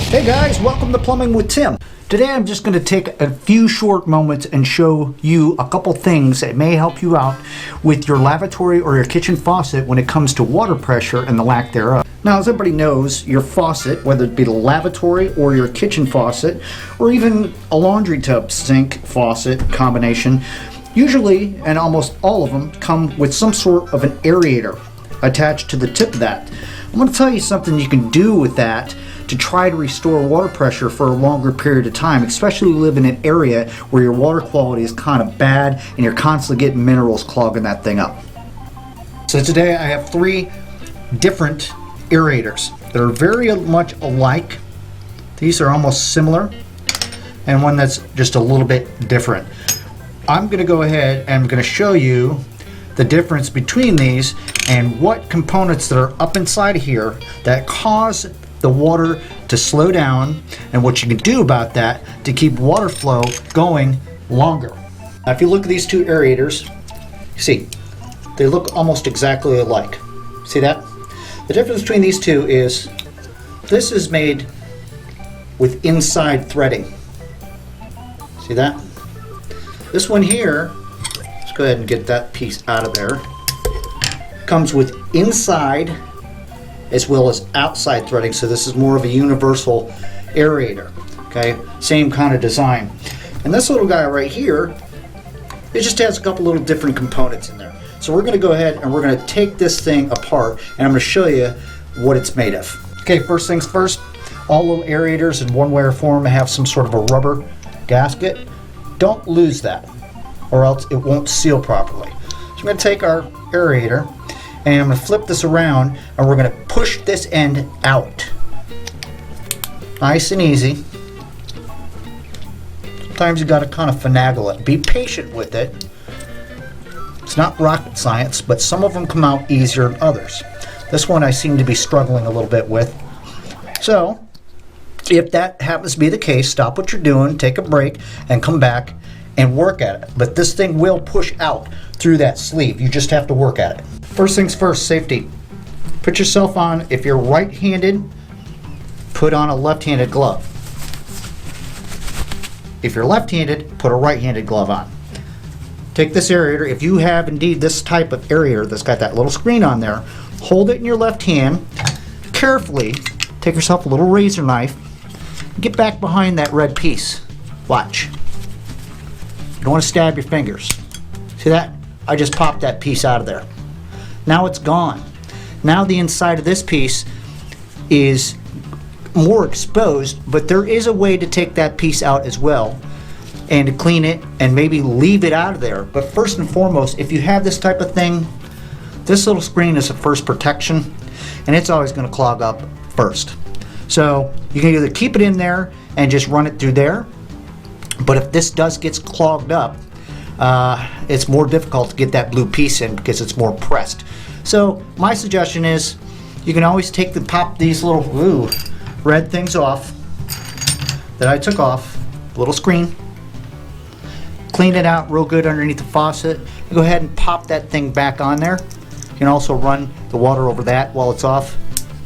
Hey guys, welcome to Plumbing with Tim. Today I'm just going to take a few short moments and show you a couple things that may help you out with your lavatory or your kitchen faucet when it comes to water pressure and the lack thereof. Now, as everybody knows, your faucet, whether it be the lavatory or your kitchen faucet, or even a laundry tub sink faucet combination, usually, and almost all of them, come with some sort of an aerator attached to the tip of that. I'm going to tell you something you can do with that to try to restore water pressure for a longer period of time, especially if you live in an area where your water quality is kind of bad and you're constantly getting minerals clogging that thing up. So today I have three different aerators. They're very much alike. These are almost similar, and one that's just a little bit different. I'm going to go ahead and I'm going to show you the difference between these and what components that are up inside of here that cause the water to slow down, and what you can do about that to keep water flow going longer. Now, if you look at these two aerators, you see they look almost exactly alike. See that? The difference between these two is this is made with inside threading. See that? This one here, let's go ahead and get that piece out of there, comes with inside as well as outside threading, so this is more of a universal aerator. Okay, same kind of design. And this little guy right here, it just has a couple little different components in there. So we're going to go ahead and we're going to take this thing apart, and I'm going to show you what it's made of. Okay, first things first, all little aerators in one way or form have some sort of a rubber gasket. Don't lose that, or else it won't seal properly. So I'm going to take our aerator, and I'm going to flip this around, and we're going to push this end out. Nice and easy. Sometimes you got to kind of finagle it. Be patient with it. It's not rocket science, but some of them come out easier than others. This one I seem to be struggling a little bit with. So, if that happens to be the case, stop what you're doing, take a break, and come back and work at it. But this thing will push out through that sleeve. You just have to work at it. First things first, safety. Put yourself on, if you're right-handed, put on a left-handed glove. If you're left-handed, put a right-handed glove on. Take this aerator, if you have indeed this type of aerator that's got that little screen on there, hold it in your left hand, carefully take yourself a little razor knife, get back behind that red piece. Watch. You don't want to stab your fingers. See that? I just popped that piece out of there. Now it's gone. Now the inside of this piece is more exposed, but there is a way to take that piece out as well and to clean it and maybe leave it out of there. But first and foremost, if you have this type of thing, this little screen is a first protection, and it's always going to clog up first. So you can either keep it in there and just run it through there, but if this does get clogged up, it's more difficult to get that blue piece in because it's more pressed. So my suggestion is you can always pop these little red things off that I took off, little screen, clean it out real good underneath the faucet, and go ahead and pop that thing back on there. You can also run the water over that while it's off,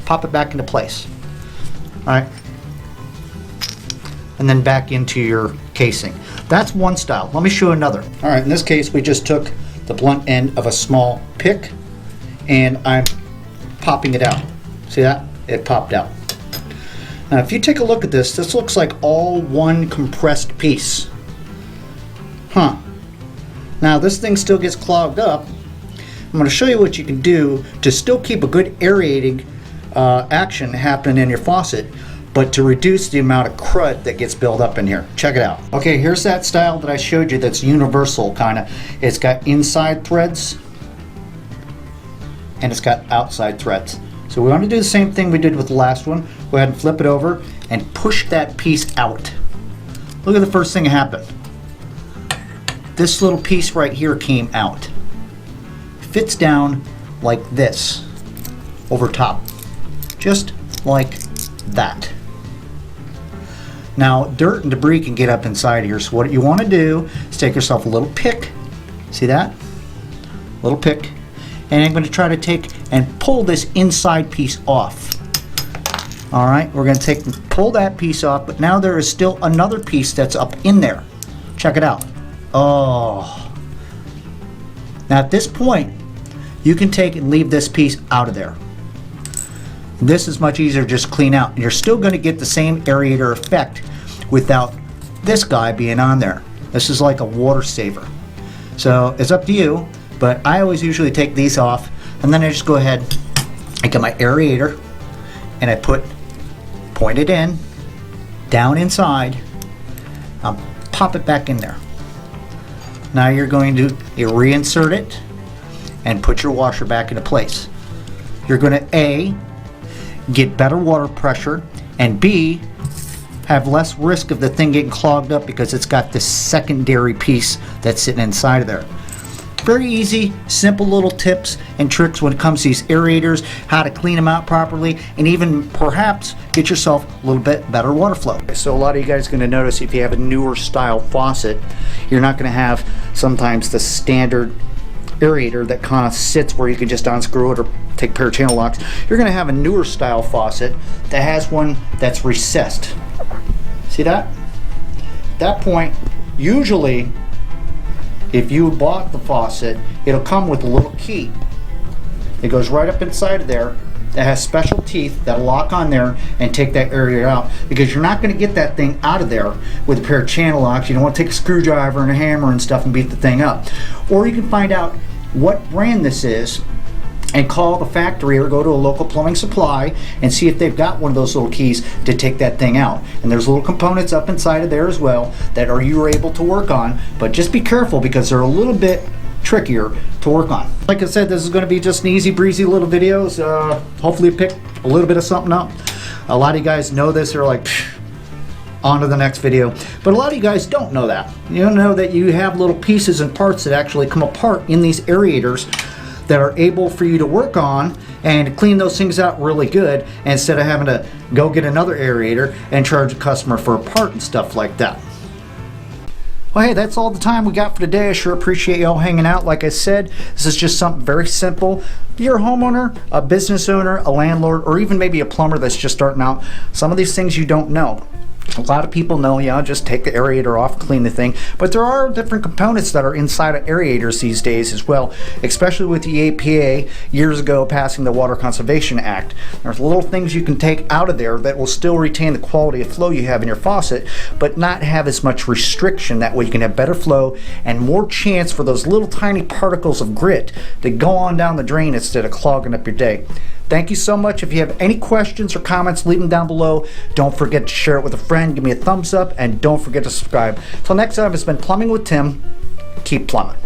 pop it back into place. Alright, and then back into your casing. That's one style. Let me show another. Alright, in this case we just took the blunt end of a small pick and I'm popping it out. See that? It popped out. Now if you take a look at this, this looks like all one compressed piece. Huh. Now this thing still gets clogged up. I'm going to show you what you can do to still keep a good aerating action happening in your faucet, but to reduce the amount of crud that gets built up in here. Check it out. Okay, here's that style that I showed you that's universal kind of. It's got inside threads and it's got outside threads. So we want to do the same thing we did with the last one. Go ahead and flip it over and push that piece out. Look at the first thing that happened. This little piece right here came out. Fits down like this over top, just like that. Now dirt and debris can get up inside here, so what you want to do is take yourself a little pick, see that? Little pick, and I'm going to try to take and pull this inside piece off. All right, we're going to pull that piece off, but now there is still another piece that's up in there. Check it out. Oh. Now at this point, you can take and leave this piece out of there. This is much easier to just clean out. And you're still going to get the same aerator effect without this guy being on there. This is like a water saver. So it's up to you, but I always usually take these off, and then I just go ahead, I get my aerator, and I point it in, down inside, I'll pop it back in there. Now you're going to reinsert it and put your washer back into place. You're going to A, get better water pressure, and B, have less risk of the thing getting clogged up because it's got this secondary piece that's sitting inside of there. Very easy, simple little tips and tricks when it comes to these aerators, how to clean them out properly, and even perhaps get yourself a little bit better water flow. So a lot of you guys are going to notice if you have a newer style faucet, you're not going to have sometimes the standard aerator that kind of sits where you can just unscrew it or take a pair of channel locks. You're going to have a newer style faucet that has one that's recessed. See that? At that point, usually if you bought the faucet, it'll come with a little key. It goes right up inside of there that has special teeth that'll lock on there and take that aerator out, because you're not going to get that thing out of there with a pair of channel locks. You don't want to take a screwdriver and a hammer and stuff and beat the thing up. Or you can find out what brand this is and call the factory or go to a local plumbing supply and see if they've got one of those little keys to take that thing out. And there's little components up inside of there as well that you're able to work on, but just be careful because they're a little bit trickier to work on. Like I said, this is going to be just an easy breezy little videos. Hopefully pick a little bit of something up. A lot of you guys know this, they're like, on to the next video. But a lot of you guys don't know that. You don't know that you have little pieces and parts that actually come apart in these aerators that are able for you to work on and clean those things out really good, instead of having to go get another aerator and charge a customer for a part and stuff like that. Well, hey, that's all the time we got for today. I sure appreciate y'all hanging out. Like I said, this is just something very simple. If you're a homeowner, a business owner, a landlord, or even maybe a plumber that's just starting out, some of these things you don't know. A lot of people know, yeah, just take the aerator off, clean the thing, but there are different components that are inside of aerators these days as well, especially with the EPA years ago passing the Water Conservation Act. There's little things you can take out of there that will still retain the quality of flow you have in your faucet, but not have as much restriction. That way you can have better flow and more chance for those little tiny particles of grit to go on down the drain instead of clogging up your day. Thank you so much. If you have any questions or comments, leave them down below. Don't forget to share it with a friend. Give me a thumbs up, and don't forget to subscribe. Till next time, it's been Plumbing with Tim. Keep plumbing.